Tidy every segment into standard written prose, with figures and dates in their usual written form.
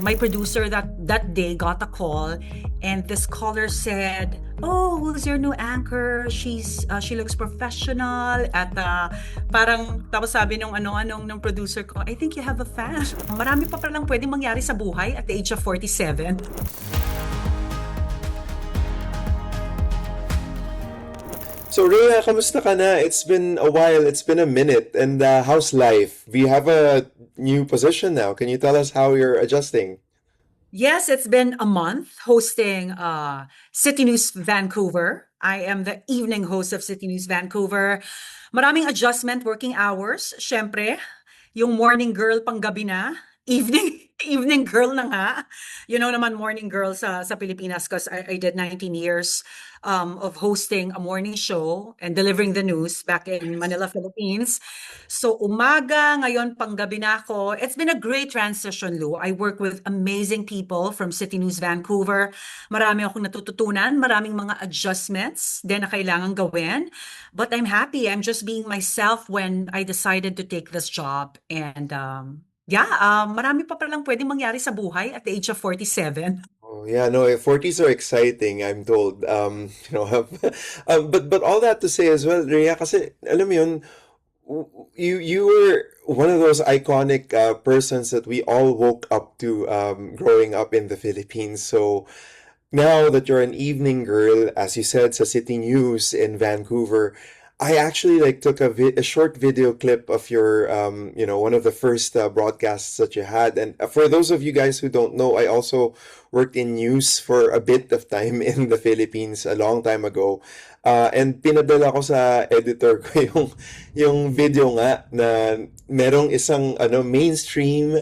My producer that day got a call, and this caller said, "Oh, who's your new anchor? She looks professional." At parang tapos sabi nung producer ko, "I think you have a fan." Marami pa palang pwedeng mangyari sa buhay at the age of 47. So Rhea, kamusta ka na? It's been a while. It's been a minute. And how's life? We have a new position now. Can you tell us how you're adjusting? Yes, it's been a month hosting City News Vancouver. I am the evening host of City News Vancouver. Maraming adjustment, working hours. Siyempre, yung morning girl pang gabi na. Evening evening girl na nga. You know naman morning girl sa Pilipinas because I did 19 years of hosting a morning show and delivering the news back in Manila, Philippines. So umaga, ngayon panggabi na ako. It's been a great transition, Lou. I work with amazing people from City News Vancouver. Marami akong natututunan, maraming mga adjustments din na kailangan gawin. But I'm happy. I'm just being myself when I decided to take this job. And yeah, marami pa palang pwedeng mangyari sa buhay at the age of 47. Oh yeah, no, 40s are exciting, I'm told. But all that to say as well, Rhea, kasi alam mo yun, you were one of those iconic persons that we all woke up to growing up in the Philippines. So now that you're an evening girl, as you said, sa City News in Vancouver, I actually like took a short video clip of your one of the first broadcasts that you had. And for those of you guys who don't know, I also worked in news for a bit of time in the Philippines a long time ago. And pinadala ko sa editor ko yung video nga na merong isang mainstream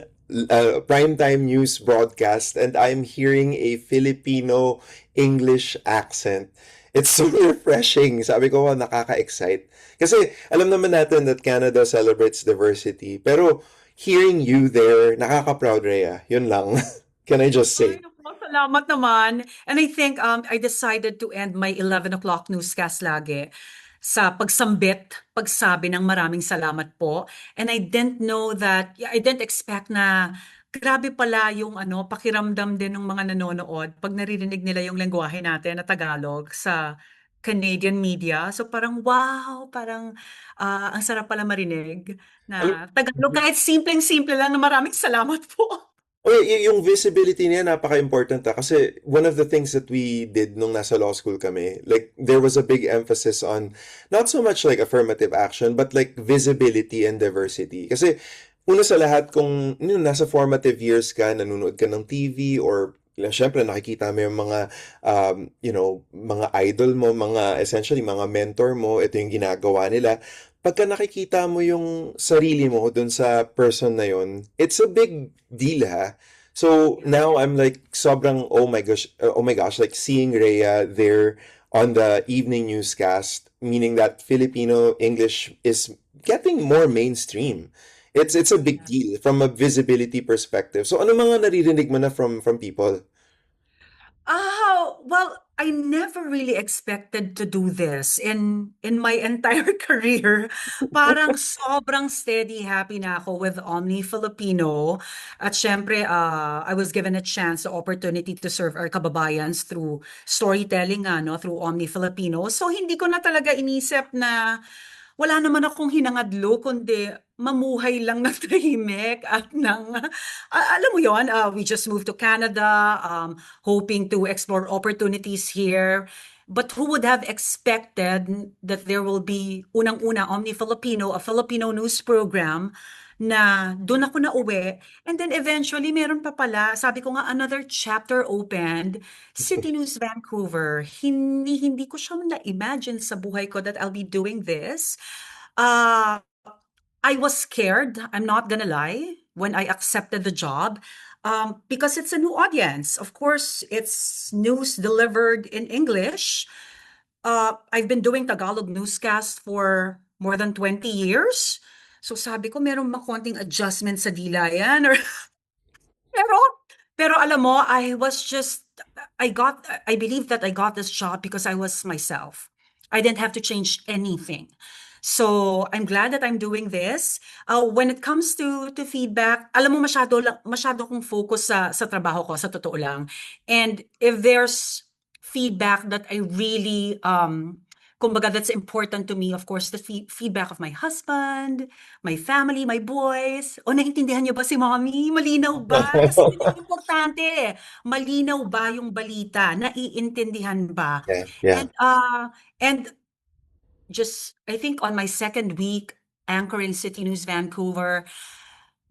primetime news broadcast, and I'm hearing a Filipino English accent. It's so refreshing. Sabi ko, nakaka-excite. Kasi alam naman natin that Canada celebrates diversity. Pero hearing you there, nakaka-proud, Rhea. Yun lang. Can I just Ay, say? naku, salamat naman. And I think I decided to end my 11 o'clock newscast lagi sa pagsabi ng maraming salamat po. And I didn't know that, yeah, I didn't expect na grabe pala yung pakiramdam din ng mga nanonood pag naririnig nila yung lengguwahe natin na Tagalog sa Canadian media. So parang wow, parang ang sarap pala marinig Alam, na Tagalog kahit simpleng-simple lang na maraming salamat po. oh, yung visibility niya napaka-important kasi one of the things that we did nung nasa law school kami, like there was a big emphasis on not so much like affirmative action but like visibility and diversity. Kasi una sa lahat kung nasa formative years ka, nanonood ka ng TV or syempre nakikita mo yung mga mga idol mo, mga essentially mga mentor mo, ito yung ginagawa nila. Pagka nakikita mo yung sarili mo dun sa person na yun, it's a big deal ha. So Yeah. now I'm like sobrang oh my gosh, like seeing Rhea there on the evening newscast, meaning that Filipino English is getting more mainstream. It's a big deal from a visibility perspective. So ano mga naririnig mo na from people? Well, I never really expected to do this in my entire career. Parang sobrang steady happy na ako with Omni Filipino. At syempre, I was given a chance, the opportunity to serve our kababayans through storytelling, no, through Omni Filipino. So hindi ko na talaga inisip na wala naman akong hinangadlo kundi mamuhay lang ng tahimik at alam mo yon, we just moved to Canada, hoping to explore opportunities here. But who would have expected that there will be unang-una Omni Filipino, a Filipino news program na doon ako nauwi. And then eventually, meron pa pala, sabi ko nga, another chapter opened, City News Vancouver. Hindi ko siya na-imagine sa buhay ko that I'll be doing this. Uh, I was scared, I'm not gonna lie, when I accepted the job, because it's a new audience. Of course, it's news delivered in English. I've been doing Tagalog newscast for more than 20 years. So sabi ko, meron ba konting adjustment sa dila yan? Or, pero, pero alam mo, I believe that I got this job because I was myself. I didn't have to change anything. So I'm glad that I'm doing this. When it comes to feedback, alam mo masyado akong focus sa trabaho ko sa totoo lang. And if there's feedback that I really kumbaga that's important to me, of course, the feedback of my husband, my family, my boys. O naintindihan niyo ba si mommy? Malinaw ba? Kasi yun yung importante. Malinaw ba yung balita? Naiintindihan ba? Yeah, yeah. And just I think on my second week anchoring City News Vancouver,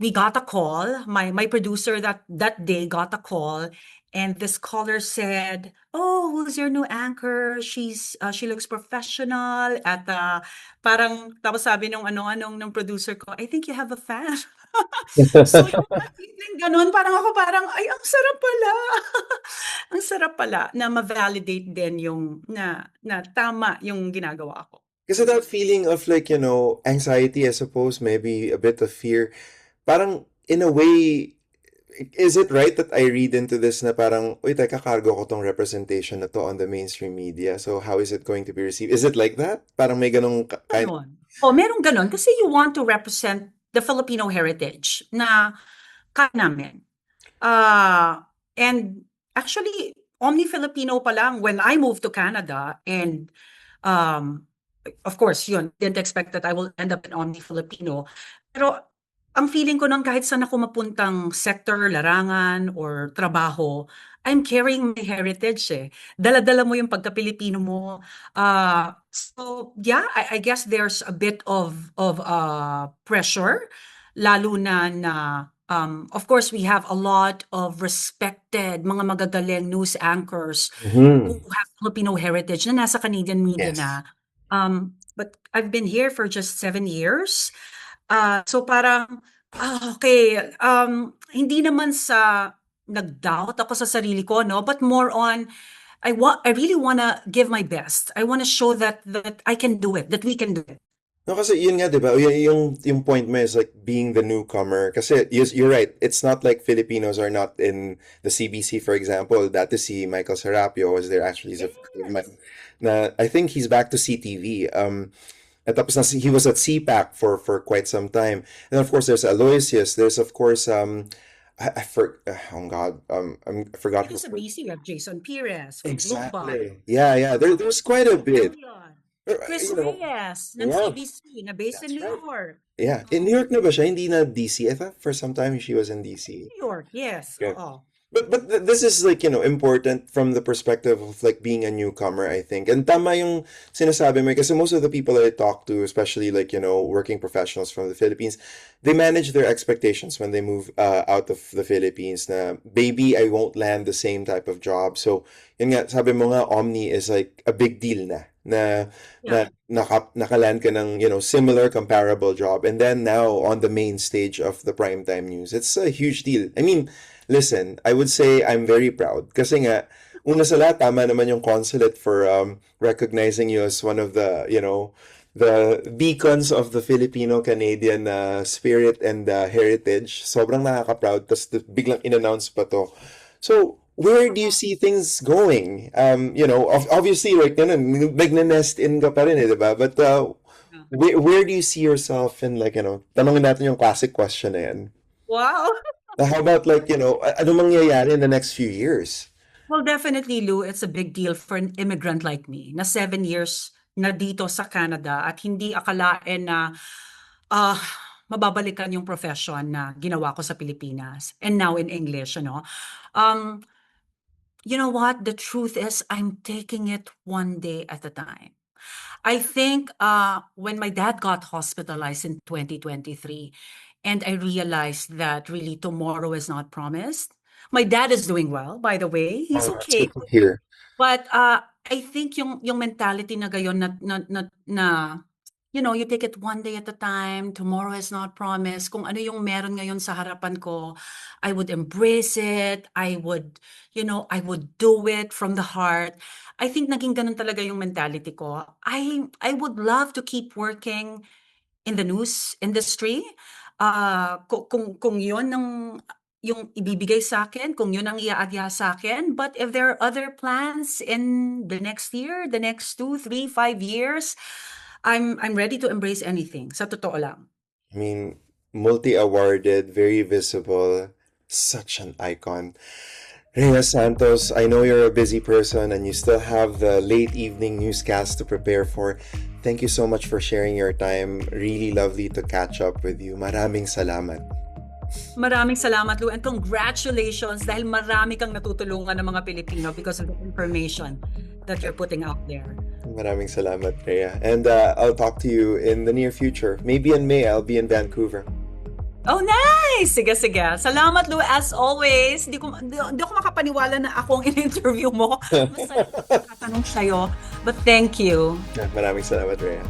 we got a call. My producer that day got a call, and this caller said, "Oh, who's your new anchor? She looks professional." At parang tapos sabi nung anong ng producer ko, "I think you have a fan." So yung mga feeling ganun, parang ay ang sarap pala. Ang sarap pala na ma-validate din yung na tama yung ginagawa ko. Kasi that feeling of like, anxiety, I suppose, maybe a bit of fear, parang in a way, is it right that I read into this na parang, uy, teka, cargo ko tong representation na to on the mainstream media, so how is it going to be received? Is it like that? Parang may ganong kind. Gano'n. Merong gano'n kasi you want to represent the Filipino heritage na kaya namin. And actually, Omni Filipino pa lang when I moved to Canada and um, of course, yun, didn't expect that I will end up in Omni Filipino. Pero ang feeling ko nun kahit saan ako mapuntang sector, larangan, or trabaho, I'm carrying my heritage eh. Dala-dala mo yung pagka-Pilipino mo. So yeah, I guess there's a bit of pressure, lalo na of course we have a lot of respected mga magagaling news anchors who Mhm. have Filipino heritage na nasa Canadian media Yes. na. But I've been here for just 7 years. So parang, okay, hindi naman sa nag-doubt ako sa sarili ko, no? But more on, I really wanna give my best. I wanna show that I can do it, that we can do it. No, kasi yun nga, di ba? Yung point mo is like being the newcomer. Kasi you're right. It's not like Filipinos are not in the CBC, for example. Dati si Michael Serapio was there actually. He's a friend of mine. Na, I think he's back to CTV. At tapos he was at CPAC for quite some time. And of course, there's Aloysius. There's of course, oh God, I forgot Dito who. sa BC, we have Jason Perez from Bloomberg, Exactly. Yeah, yeah. There's quite a Joe bit. Dalion, You Chris know, Reyes ng yeah. CBC na based in That's New right. York. Yeah. In New York na ba siya? Hindi na DC. I thought for some time she was in DC. New York, yes, Yeah. oo. But this is like, important from the perspective of like being a newcomer, I think. And tama yung sinasabi mo kasi most of the people that I talk to, especially like, working professionals from the Philippines, they manage their expectations when they move out of the Philippines na maybe I won't land the same type of job. So, yun nga, sabi mo nga, Omni is like a big deal Yeah. nakaland ka ng, similar comparable job. And then now on the main stage of the primetime news, it's a huge deal. I mean, listen, I would say I'm very proud. Kasi nga, una sa lahat, tama naman yung consulate for recognizing you as one of the beacons of the Filipino-Canadian spirit and heritage. Sobrang nakaka-proud. Tapos biglang in-announce pa to. So, where do you see things going? Obviously, right na nagne-nest in ka pa rin, di ba? But Yeah. where do you see yourself in like, tanongin natin yung classic question na yan. Wow. How about like, ano mangyayari in the next few years? Well, definitely, Lou, it's a big deal for an immigrant like me na 7 years na dito sa Canada at hindi akalain na ah, mababalikan yung profession na ginawa ko sa Pilipinas and now in English, ano. Um, you know what? The truth is I'm taking it one day at a time. I think when my dad got hospitalized in 2023, and I realized that really tomorrow is not promised. My dad is doing well, by the way. He's Oh, that's okay. good to hear. But I think yung mentality na gayon na you take it one day at a time. Tomorrow is not promised. Kung ano yung meron ngayon sa harapan ko, I would embrace it. I would do it from the heart. I think naging ganun talaga yung mentality ko. I would love to keep working in the news industry. Kung yun yung ibibigay sa akin, kung yun ang iaadya sa akin. But if there are other plans in the next year, the next 2, 3, 5 years, I'm ready to embrace anything, sa totoo lang. I mean, multi-awarded, very visible, such an icon. Rhea Santos, I know you're a busy person and you still have the late evening newscast to prepare for. Thank you so much for sharing your time. Really lovely to catch up with you. Maraming salamat. Maraming salamat, Lou, and congratulations dahil marami kang natutulungan ng mga Pilipino because of the information that you're putting out there. Maraming salamat, Rhea. And I'll talk to you in the near future. Maybe in May, I'll be in Vancouver. Oh, nice! Sige, sige. Salamat, Lou, as always. Hindi ako makapaniwala na ako ang in-interview mo. Masaya tatanong sa'yo. But thank you. Maraming salamat, Rhea.